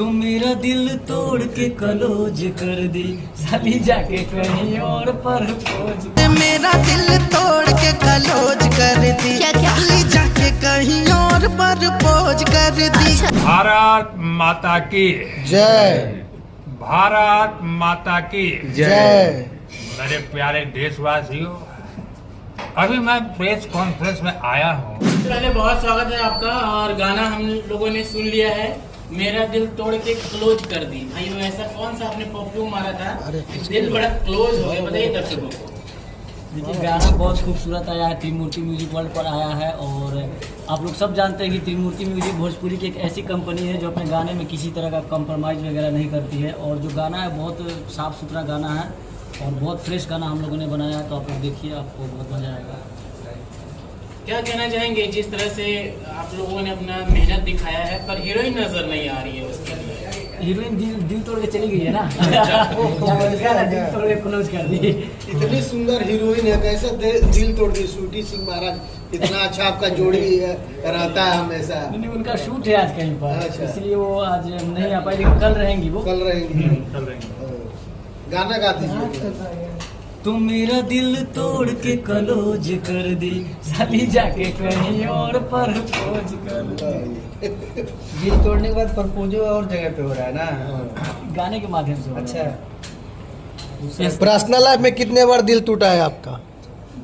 तुम मेरा दिल तोड़ के कलोज कर दी, साली जाके कहीं और प्रपोज। मेरा दिल तोड़ के कलोज कर दी, साली जाके कहीं और प्रपोज कर दी। भारत माता की जय। भारत माता की जय। मेरे प्यारे देशवासियों, अभी मैं प्रेस कॉन्फ्रेंस में आया हूँ। पहले बहुत स्वागत है आपका। और गाना हम लोगों ने सुन लिया है, मेरा दिल तोड़ के क्लोज कर दी। भाई ऐसा कौन सा आपने परफ्यूम मारा था, दिल बड़ा क्लोज हो गया, बताइए दर्शकों को। देखिए गाना बहुत खूबसूरत आया है, त्रिमूर्ति म्यूजिक वर्ल्ड पर आया है। और आप लोग सब जानते हैं कि त्रिमूर्ति म्यूजिक भोजपुरी की एक ऐसी कंपनी है जो अपने गाने में किसी तरह का कॉम्प्रोमाइज़ वगैरह नहीं करती है। और जो गाना है बहुत साफ़ सुथरा गाना है और बहुत फ्रेश गाना हम लोगों ने बनाया है। तो आप लोग देखिए, आपको बहुत मज़ा आएगा। क्या कहना चाहेंगे, जिस तरह से आप लोगों ने अपना मेहनत दिखाया है, पर हीरोइन नजर नहीं आ रही है उसके लिए। हीरोइन दिल तोड़ के चली गई है ना। दिल तोड़ के क्लोज कर दी। इतनी सुंदर हीरोइन है, कैसे दिल तोड़ दी। श्रुति सिंह महाराज इतना अच्छा आपका जोड़ी रहता है हमेशा। नहीं, उनका शूट है आज कहीं पर, अच्छा। इसलिए वो आज नहीं आ पाई, लेकिन कल रहेंगी वो। कल रहेंगी। गाना गा दीजिए। तुम मेरा दिल तोड़ के कलोज कर दी, साली जाके कहीं और प्रपोज कर दी। दिल तोड़ने के बाद प्रपोज और जगह पे हो रहा है ना, गाने के माध्यम से। अच्छा। पर्सनल लाइफ में कितने बार दिल टूटा है आपका?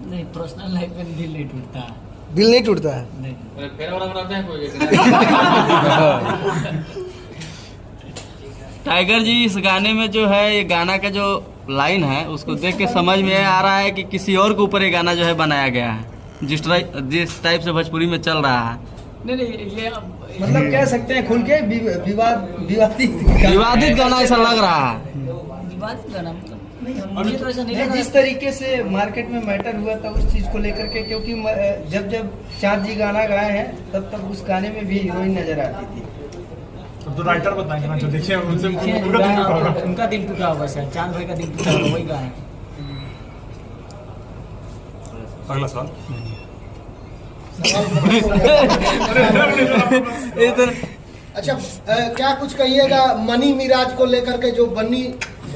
नहीं, पर्सनल लाइफ में दिल नहीं टूटता। दिल नहीं टूटता है? नहीं। टाइगर जी, इस गाने में जो है, ये गाना का जो लाइन है उसको देख के समझ में आ रहा है कि किसी और के ऊपर ये गाना जो है बनाया गया है, जिस टाइप से भोजपुरी में चल रहा है। नहीं, ये मतलब कह सकते हैं खुल के विवादित गाना ऐसा लग रहा है। विवादित गाना मतलब मुझे तो ऐसा नहीं लगा। जिस तरीके से मार्केट में मैटर हुआ था उस चीज को लेकर के, क्योंकि जब चाँद जी गाना गाए हैं तब तक उस गाने में भी हीरोइन नजर आती थी। तो राइटर बताएंगे ना, जो देखिए उनसे उनका दिल टूटा होगा शायद, चांद भाई का दिल टूटा होगा, वही गाना। अगला सवाल। अच्छा, क्या कुछ कहिएगा मनी मिराज को लेकर के, जो बन्नी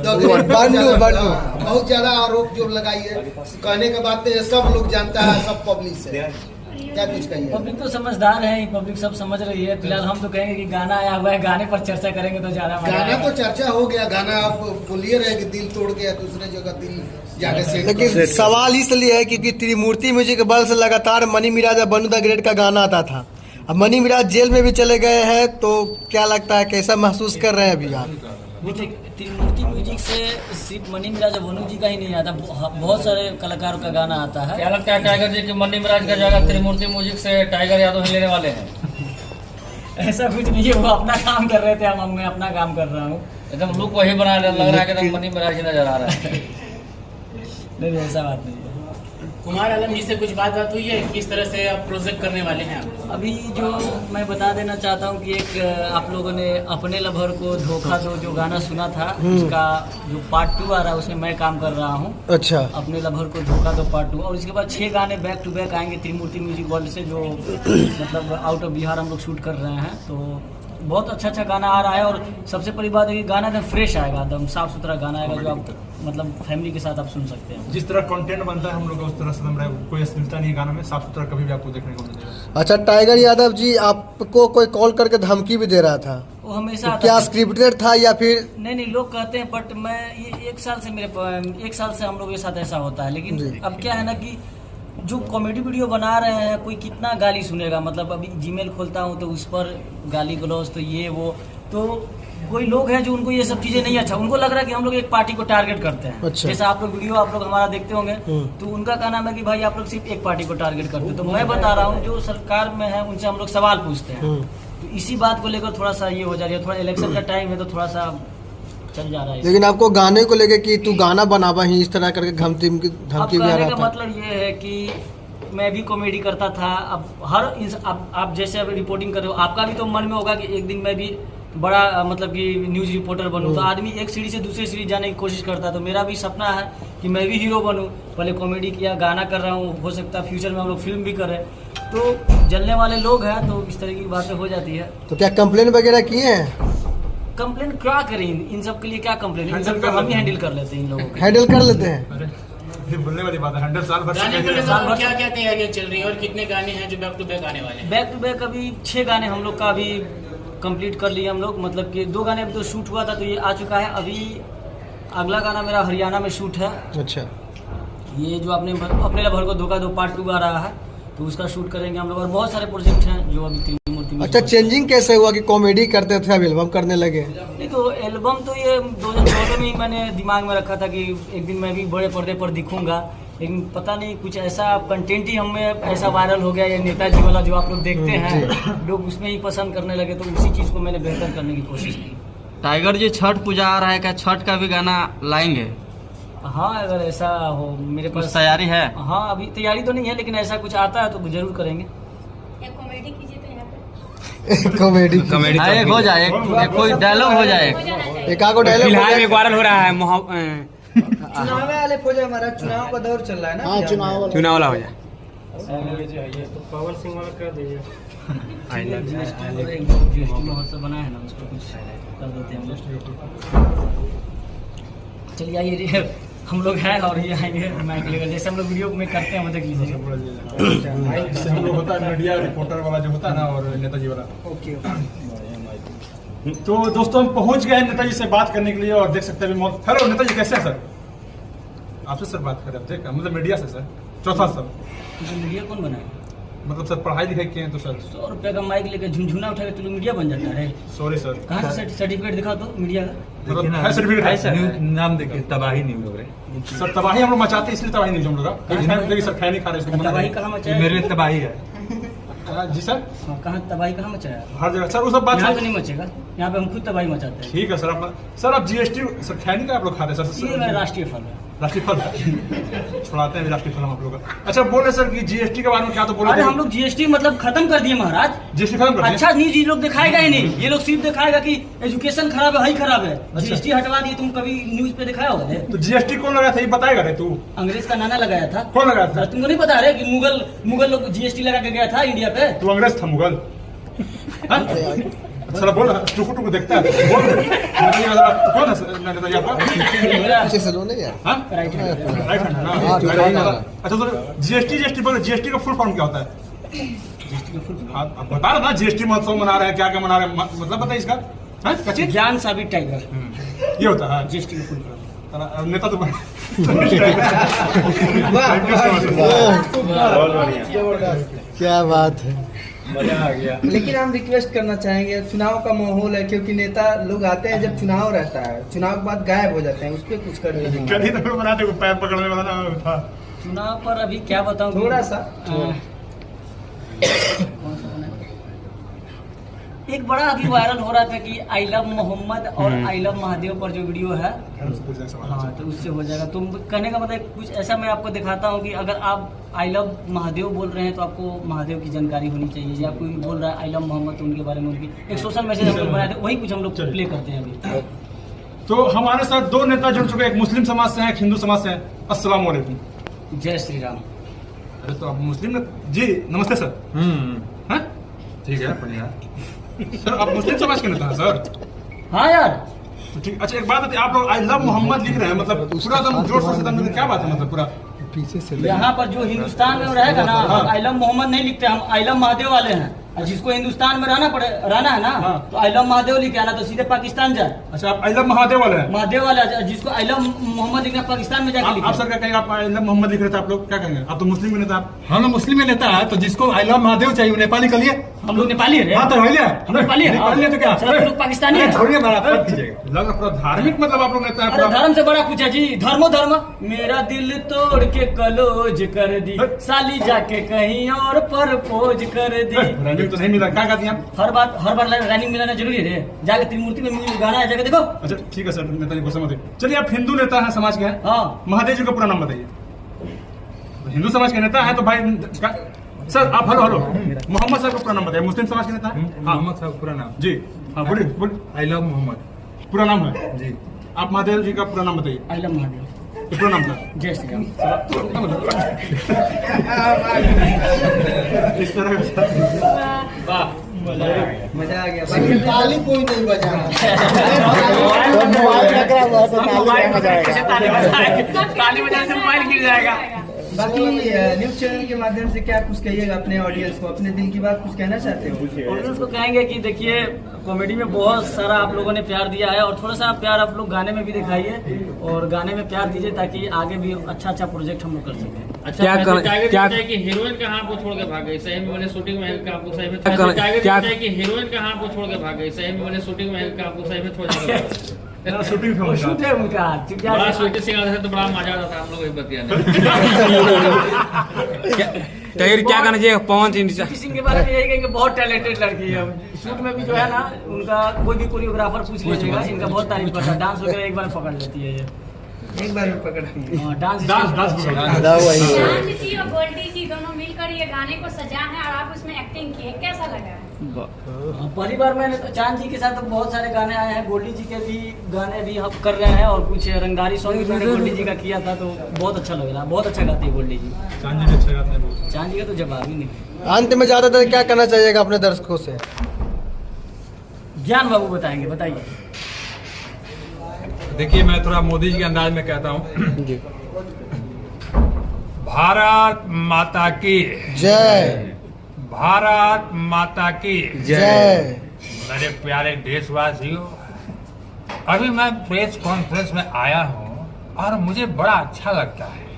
बहुत ज्यादा आरोप जो लगाई है, कहने के बाद तो सब लोग जानता है, सब पब्लिक से, क्या कुछ कहिए? पब्लिक तो समझदार है, पब्लिक सब समझ रही है। फिलहाल हम तो कहेंगे कि गाना आया हुआ है, गाने पर चर्चा करेंगे तो ज्यादा मजा गाना आएगा। तो चर्चा हो गया, गाना आप बोलिए रहे कि दिल तोड़ के दूसरे जगह दिल जाके सेट। लेकिन सवाल इसलिए है क्योंकि त्रिमूर्ति म्यूजिक बल से लगातार मनी मिराज और बनू द ग्रेट का गाना आता था। अब मनी मिराज जेल में भी चले गए हैं, तो क्या लगता है, कैसा महसूस कर रहे हैं अभी आप? देखिए, त्रिमूर्ति म्यूजिक से सिर्फ मनी मिराज और वनु जी का ही नहीं आता, बहुत सारे कलाकारों का गाना आता है। क्या लगता है टाइगर जी कि मनी मिराज का जगह त्रिमूर्ति म्यूजिक से टाइगर यादव ही लेने वाले हैं? ऐसा कुछ नहीं है, वो अपना काम कर रहे थे, हम मैं अपना काम कर रहा हूँ। एकदम लुक वही बना लग रहा है कि मनी मिराज ही नजर आ रहा है। नहीं, ऐसा बात नहीं है। कुमार आलम जी से कुछ बात हुई है, किस तरह से आप प्रोजेक्ट करने वाले हैं आप? अभी जो मैं बता देना चाहता हूँ कि एक आप लोगों ने अपने लवर को धोखा दो जो गाना सुना था, उसका जो पार्ट 2 आ रहा है उसमें मैं काम कर रहा हूँ। अच्छा। अपने लवर को धोखा दो पार्ट 2, और इसके बाद 6 गाने बैक टू बैक आएंगे त्रिमूर्ति म्यूजिक वर्ल्ड से, जो मतलब आउट ऑफ बिहार हम लोग शूट कर रहे हैं। तो बहुत अच्छा गाना आ रहा है। और सबसे बड़ी बात है कि गाना एकदम फ्रेश आएगा, एकदम साफ सुथरा गाना आएगा, जो आप मतलब फैमिली के साथ आप सुन सकते हैं। जिस तरह कंटेंट बनता है हम लोग का, उस तरह से कोई असलियता नहीं है गाना में, साफ सुथरा कभी भी आपको देखने को मिलेगा। अच्छा, टाइगर यादव जी आपको कोई कॉल करके धमकी भी दे रहा था, वो हमेशा क्या स्क्रिप्टेड था या फिर? नहीं, लोग कहते हैं, बट मैं ये 1 साल से हम लोग के साथ ऐसा होता है। लेकिन अब क्या है ना कि जो कॉमेडी वीडियो बना रहे हैं, कोई कितना गाली सुनेगा। मतलब अभी जीमेल खोलता हूँ तो उस पर गाली गलौज, तो ये वो, तो कोई लोग हैं जो उनको ये सब चीजें नहीं अच्छा, उनको लग रहा है कि हम लोग एक पार्टी को टारगेट करते हैं। अच्छा। जैसे आप लोग वीडियो आप लोग हमारा देखते होंगे, तो उनका कहना है कि भाई आप लोग सिर्फ एक पार्टी को टारगेट करते हैं। तो मैं बता रहा हूँ जो सरकार में है उनसे हम लोग सवाल पूछते हैं, तो इसी बात को लेकर थोड़ा सा ये हो जा रही है। थोड़ा इलेक्शन का टाइम है तो थोड़ा सा चल जा रहा है। लेकिन आपको गाने को लेके कि तू गाना बनावा ही, इस तरह करके धमकी भी आ रहा था। मतलब ये है कि मैं भी कॉमेडी करता था। अब आप जैसे अभी रिपोर्टिंग कर रहे हो, आपका भी तो मन में होगा कि एक दिन मैं भी बड़ा मतलब कि न्यूज रिपोर्टर बनूं। तो आदमी एक सीढ़ी से दूसरी सीढ़ी जाने की कोशिश करता है। तो मेरा भी सपना है कि मैं भी हीरो बनूं। पहले कॉमेडी किया, गाना कर रहा हूं, हो सकता है फ्यूचर में हम लोग फिल्म भी करें। तो जलने वाले लोग हैं तो इस तरह की बातें हो जाती है। तो क्या कंप्लेन वगैरह किए हैं? कंप्लेन क्या करें इन सब के लिए, क्या कंप्लेन, इन सब को हम ही हैंडल कर लेते हैं इन लोगों को। हैंडल कर लेते हैं। ये बोलने वाली बात है, 100 साल भर गाने को लेकर क्या क्या तैयारियां चल रही है और कितने गाने हैं जो बैक टू बैक आने वाले हैं? बैक टू बैक अभी 6 गाने हम लोग का अभी कंप्लीट कर लिए हम लोग, मतलब कि 2 गाने अभी तो शूट हुआ था तो ये आ चुका है। अभी अगला गाना मेरा हरियाणा में शूट है। अच्छा, ये जो अपने भर को धोखा दो पार्ट 2 आ रहा है तो उसका शूट करेंगे हम लोग, और बहुत सारे प्रोजेक्ट हैं जो अभी त्रिमूर्ति में। अच्छा, चेंजिंग कैसे हुआ कि कॉमेडी करते थे अब एल्बम करने लगे? नहीं तो एल्बम तो ये 2014 में ही मैंने दिमाग में रखा था कि एक दिन मैं भी बड़े पर्दे पर दिखूंगा, लेकिन पता नहीं कुछ ऐसा कंटेंट ही हमें ऐसा वायरल हो गया, ये नेताजी वाला जो आप लोग देखते हैं लोग उसमें ही पसंद करने लगे, तो उसी चीज़ को मैंने बेहतर करने की कोशिश की। टाइगर जी छठ पूजा आ रहा है, क्या छठ का भी गाना लाएंगे? हाँ, अगर ऐसा हो मेरे कुछ पास तैयारी है? हाँ, अभी तैयारी तो नहीं है, लेकिन ऐसा कुछ आता है तो जरूर करेंगे। कॉमेडी कीजिए तो यहाँ पे कॉमेडी हाँ, एक हो जाए, एक कोई डायलॉग हो जाए। एक आगो डायलॉग फिलहाल में वायरल हो रहा है चुनाव वाले खोजा हमारा चुनाव का दौर चल रहा है ना। हाँ, चुनाव वाला हो जाए। पवन सिंह वाला कर दीजिए। जीएसटी महोत्सव बनाया है ना, उसको कुछ कर देते हैं हम लोग। चलिए आइए, हम लोग हैं और ये आएंगे माइक लेकर, जैसे हम लोग वीडियो में करते हैं, देख लीजिए। जैसे हम लोग होता है मीडिया रिपोर्टर वाला जो होता है ना, और नेताजी वाला। ओके। तो दोस्तों हम पहुंच गए नेताजी से बात करने के लिए, और देख सकते हैं हेलो नेताजी, कैसे हैं सर? आपसे सर बात करें, देख मतलब मीडिया से सर, चौथा सर। तो मीडिया कौन बनाए? मतलब सर पढ़ाई लिखाई किए हैं तो सर 100 रुपये का माइक लेकर झुनझुना उठा के तो लोग मीडिया बन जाता है। Sorry sir. कहाँ से सर्टिफिकेट दिखाओ तो मीडिया का। मतलब है सर्टिफिकेट है सर। नाम देखिए, तबाही नहीं हो रहे। सर तबाही हम लोग मचाते हैं, इसलिए तबाही नहीं हम लोग का। देखिए सर, खाया नहीं खा रहे इसको, तबाही कहाँ मचाया? मेरे लिए तबाही है। जी सर, हाँ, कहाँ तबाही कहाँ मचाया? हर जगह सर वो सब बात यहाँ पे नहीं मचेगा, यहाँ पे हम खुद तबाही मचाते हैं। ठीक है सर। अपना सर आप जीएसटी सर खैनी का आप लोग खाते हैं ये सर? मेरा राष्ट्रीय फल है। राष्ट्रीय फल छुड़ाते हैं राष्ट्रीय फल हम आप लोग का। अच्छा बोल रहे सर कि जीएसटी के बारे में क्या तो बोले अरे थे? हम लोग जीएसटी मतलब खत्म कर दिए महाराज। जीएसटी खत्म कर दिया? अच्छा न्यूज ये लोग दिखाएगा ही नहीं, ये लोग सिर्फ दिखाएगा कि एजुकेशन खराब है, हाई खराब है। जीएसटी हटवा दिए, तुम कभी न्यूज पे दिखाया होगा? तो जीएसटी कौन लगाया था ये बताएगा रे तू? अंग्रेज का नाना लगाया था। कौन लगाया था? तुमको नहीं पता है कि मुगल लोग जीएसटी लगा के गया था इंडिया पे? तू अंग्रेज था मुगल? हाँ? सर बोल टुकु टुकु देखता है बोल। कौन है सर नेताजी आपका? पीछे से लो ना यार। हाँ? राइट हैंड राइट हैंड ना? हाँ, राइट हैंड। अच्छा तो जीएसटी बोले, जीएसटी का फुल फॉर्म क्या होता है? हाँ, आप बता रहे ना जीएसटी महोत्सव मना रहे हैं, क्या क्या मना रहे हैं, मतलब बताइए इसका। हाँ? क्या चीज? ज्ञान साबित टाइगर ये होता है जीएसटी का फुल फॉर्म। नेता तो क्या बात है। लेकिन हम रिक्वेस्ट करना चाहेंगे, चुनाव का माहौल है, क्योंकि नेता लोग आते हैं जब चुनाव रहता है, चुनाव के बाद गायब हो जाते हैं, उस पर कुछ कर दीजिए। कभी तो बनाते को पैर पकड़ने वाला ना था। चुनाव पर अभी क्या बताऊं, थोड़ा सा कौन सा बनाया? एक बड़ा अभी वायरल हो रहा था कि आई लव मोहम्मद और आई लव महादेव पर जो वीडियो है, हाँ तो उससे हो जाएगा। तो कहने का मतलब कुछ ऐसा मैं आपको दिखाता हूँ कि अगर आप आई लव महादेव बोल रहे हैं तो आपको महादेव की जानकारी होनी चाहिए, या कोई बोल रहा है आई लव मोहम्मद तो उनके बारे में उनकी एक सोशल मैसेज हम लोग बनाए थे, वही कुछ हम लोग प्ले करते हैं अभी। तो हमारे साथ 2 नेता जुड़ चुके हैं, एक मुस्लिम समाज से हैं, एक हिंदू समाज से हैं। अस्सलाम वालेकुम। जय श्री राम। अरे तो आप मुस्लिम जी, नमस्ते सर। हाँ? ठीक है, बढ़िया। सर आप मुस्लिम समाज के नेता हैं सर? हाँ यार। तो ठीक। अच्छा एक बात बताइए, आप लोग आई लव मोहम्मद लिख रहे हैं, मतलब पूरा एकदम जोर शोर से एकदम, क्या बात है मतलब पूरा? पीछे से यहाँ पर जो हिंदुस्तान में रहेगा ना, हम आई लव मोहम्मद नहीं लिखते, हम आई लव महादेव वाले हैं। और जिसको हिंदुस्तान में रहना है ना, तो आई लव महादेव लिखे आना, तो सीधे पाकिस्तान जाए। अच्छा आप आई लव महादेव वाले हैं? महादेव वाला, जिसको आई लव मोहम्मद लिखना पाकिस्तान में जाके आप लिखे। सर क्या कहेंगे? आप आई लव मोहम्मद लिख रहे थे, आप लोग क्या कहेंगे? आप तो मुस्लिम के नेता आप। हाँ ना, मुस्लिम में नेता है तो जिसको आई लव महादेव चाहिए वो नेपाली कर लिए। हम लोग नेपाली है रे। हाँ तो है हम नेपाली है। नेपाली है तो क्या? सर, आप लोग पाकिस्तानी है। छोड़िए हमारा बात कीजिएगा। लग रहा पूरा धार्मिक, मतलब आप लोग नेता हैं अरे पूरा। धर्म से बड़ा कुछ है जी, धर्मो धर्म। मेरा दिल तोड़ के कलोज कर दी, साली जाके कहीं और प्रपोज कर दी। रैंकिंग तो नहीं मिला, क्या कहती हैं आप? हर बार रनिंग मिलाना जरूरी है रे। जाके त्रिमूर्ति में गाना है, जाके देखो। अच्छा ठीक है सर, नेताजी को समझ। चलिए आप हिंदू नेता हैं, समाज के हैं। हाँ। महादेव जी का पूरा नाम बताइए। हिंदू समाज के नेता हैं तो भाई सर आप हेलो मोहम्मद साहब का पूरा नाम बताइए। मुस्लिम समाज के नेता हैं? हाँ मोहम्मद साहब पूरा नाम जी। हाँ बोलिए आई लव मोहम्मद पूरा नाम है जी। आप महादेव जी का पूरा नाम बताइए। I love Mahadev. ये पूरा नाम था? जय श्री राम। इस तरह वाह। मजा आ गया। लेकिन ताली कोई नहीं बजाना। ताली बजाने से मोबाइल गिर जाएगा। बाकी न्यूज चैनल के माध्यम से क्या कुछ कहिएगा अपने ऑडियंस को, अपने दिल की बात कुछ कहना चाहते हो? ऑडियंस को कहेंगे कि देखिए कॉमेडी में बहुत सारा आप लोगों ने प्यार दिया है और थोड़ा सा प्यार आप लोग गाने में भी दिखाइए और गाने में प्यार दीजिए ताकि आगे भी अच्छा प्रोजेक्ट हम लोग कर सकें। अच्छा क्या कि हीरोइन कहाँ आपको छोड़ के भाग गई? सही में मैंने शूटिंग में हेल्प आपको सही में क्या कि हीरोइन कहाँ आपको छोड़ के भाग गई? सही में मैंने शूटिंग में हेल्प आपको सही में छोड़ के शूटिंग वो शूट है उनका बड़ा स्वीटी सिंगार तो बड़ा मजा आता था हम लोग बतियाने। टाइगर क्या कहना चाहिए पवन शूटी सिंह के बारे में यही कहेंगे बहुत टैलेंटेड लड़की है। शूट में भी जो है ना उनका कोई भी कोरियोग्राफर पूछ लीजिएगा इनका बहुत तारीफ करता है। डांस वगैरह एक बार पकड़ लेती है ये, एक बार में पकड़ती है। हाँ, डांस चांद जी और गोल्डी जी दोनों मिलकर ये गाने को सजा है और आप उसमें एक्टिंग की है, कैसा लगा है? पहली बार मैंने तो चांद जी के साथ तो बहुत सारे गाने आए हैं, गोल्डी जी के भी गाने भी हम कर रहे हैं और कुछ रंगारी सॉन्ग भी मैंने गोल्डी जी का किया था तो बहुत अच्छा लग रहा है। बहुत अच्छा गाती है गोल्डी जी। चांद जी अच्छा गाते हैं। चांद जी का तो जवाब ही नहीं। अंत में ज्यादा तो क्या करना चाहिएगा अपने दर्शकों से? ज्ञान बाबू बताएंगे, बताइए। देखिए मैं थोड़ा मोदी जी के अंदाज में कहता हूँ। भारत माता की जय। भारत माता की जय। मेरे प्यारे देशवासियों, अभी मैं प्रेस कॉन्फ्रेंस में आया हूँ और मुझे बड़ा अच्छा लगता है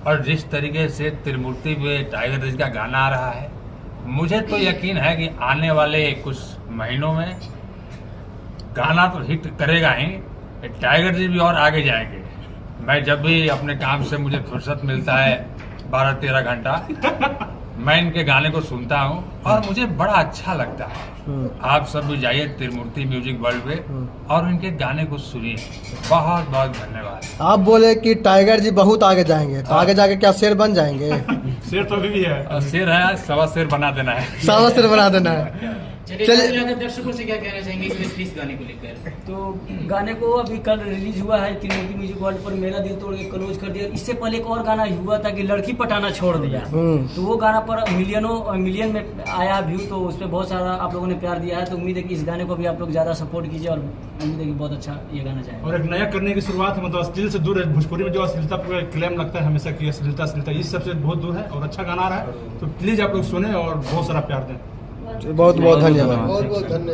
और जिस तरीके से त्रिमूर्ति में टाइगर रिज का गाना आ रहा है मुझे तो यकीन है कि आने वाले कुछ महीनों में गाना तो हिट करेगा ही, टाइगर जी भी और आगे जाएंगे। मैं जब भी अपने काम से मुझे फुर्सत मिलता है 12-13 घंटा मैं इनके गाने को सुनता हूँ और मुझे बड़ा अच्छा लगता है। आप सब भी जाइए त्रिमूर्ति म्यूजिक वर्ल्ड पे और इनके गाने को सुनिए। बहुत बहुत धन्यवाद। आप बोले कि टाइगर जी बहुत आगे जाएंगे तो आगे जाके क्या शेर बन जाएंगे? शेर तो अभी भी है। शेर है, सवा शेर बना देना है। सवा शेर बना देना है। चलिए दर्शकों से क्या कहना चाहेंगे इस गाने को लेकर? तो गाने को अभी कल रिलीज हुआ है त्रिमूर्ति म्यूजिक वर्ल्ड पर, मेरा दिल तोड़ के क्लोज कर दिया। इससे पहले एक और गाना हुआ था कि लड़की पटाना छोड़ दिया, तो वो गाना पर मिलियन में आया व्यू, तो उस पर बहुत सारा आप लोगों ने प्यार दिया है। तो उम्मीद है कि इस गाने को भी आप लोग ज्यादा सपोर्ट कीजिए और उम्मीद है कि बहुत अच्छा ये गाना जाएगा। और एक नया करने की शुरुआत है, मतलब अश्लील से दूर है। भोजपुरी में जो अश्लीलता पर क्लेम लगता है हमेशा कि अश्लीलता इस सबसे बहुत दूर है और अच्छा गाना आ रहा है। तो प्लीज आप लोग सुने और बहुत सारा प्यार दें। बहुत बहुत धन्यवाद। बहुत बहुत धन्यवाद।